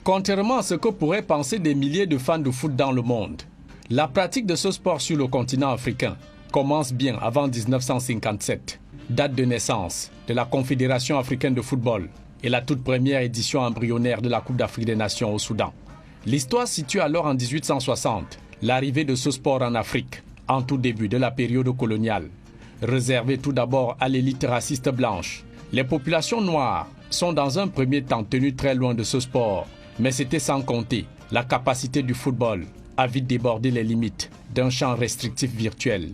Contrairement à ce que pourraient penser des milliers de fans de foot dans le monde, la pratique de ce sport sur le continent africain commence bien avant 1957, date de naissance de la Confédération africaine de football et la toute première édition embryonnaire de la Coupe d'Afrique des Nations au Soudan. L'histoire situe alors en 1860 l'arrivée de ce sport en Afrique, en tout début de la période coloniale, réservé tout d'abord à l'élite raciste blanche. Les populations noires sont dans un premier temps tenues très loin de ce sport, mais c'était sans compter la capacité du football à vite déborder les limites d'un champ restrictif virtuel.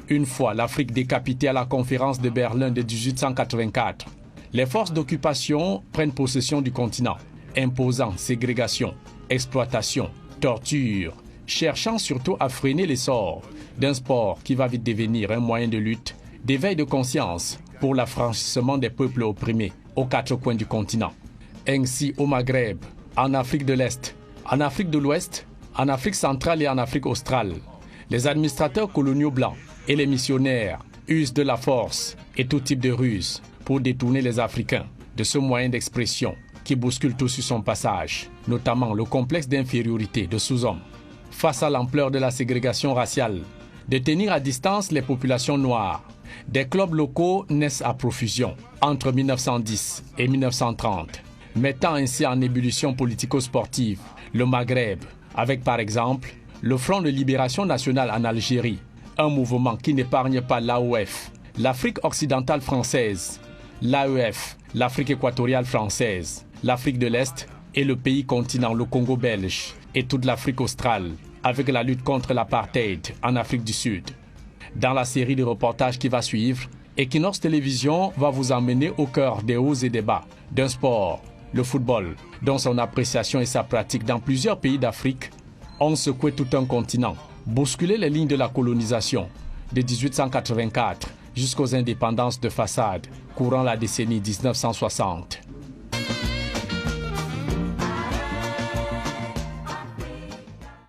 Une fois l'Afrique décapitée à la conférence de Berlin de 1884, les forces d'occupation prennent possession du continent, imposant ségrégation, exploitation, torture, cherchant surtout à freiner l'essor d'un sport qui va vite devenir un moyen de lutte, d'éveil de conscience pour l'affranchissement des peuples opprimés aux quatre coins du continent. Ainsi au Maghreb, en Afrique de l'Est, en Afrique de l'Ouest, en Afrique centrale et en Afrique australe, les administrateurs coloniaux blancs et les missionnaires usent de la force et tout type de ruse pour détourner les Africains de ce moyen d'expression qui bouscule tout sur son passage, notamment le complexe d'infériorité de sous-hommes. Face à l'ampleur de la ségrégation raciale, de tenir à distance les populations noires, des clubs locaux naissent à profusion entre 1910 et 1930, mettant ainsi en ébullition politico-sportive le Maghreb, avec par exemple le Front de Libération Nationale en Algérie, un mouvement qui n'épargne pas l'AOF, l'Afrique occidentale française, l'AEF, l'Afrique équatoriale française, l'Afrique de l'Est et le pays continent, le Congo belge, et toute l'Afrique australe, avec la lutte contre l'apartheid en Afrique du Sud. Dans la série de reportages qui va suivre, Equinox Télévision va vous emmener au cœur des hauts et des bas d'un sport, le football, dont son appréciation et sa pratique dans plusieurs pays d'Afrique ont secoué tout un continent, bousculé les lignes de la colonisation de 1884 jusqu'aux indépendances de façade courant la décennie 1960.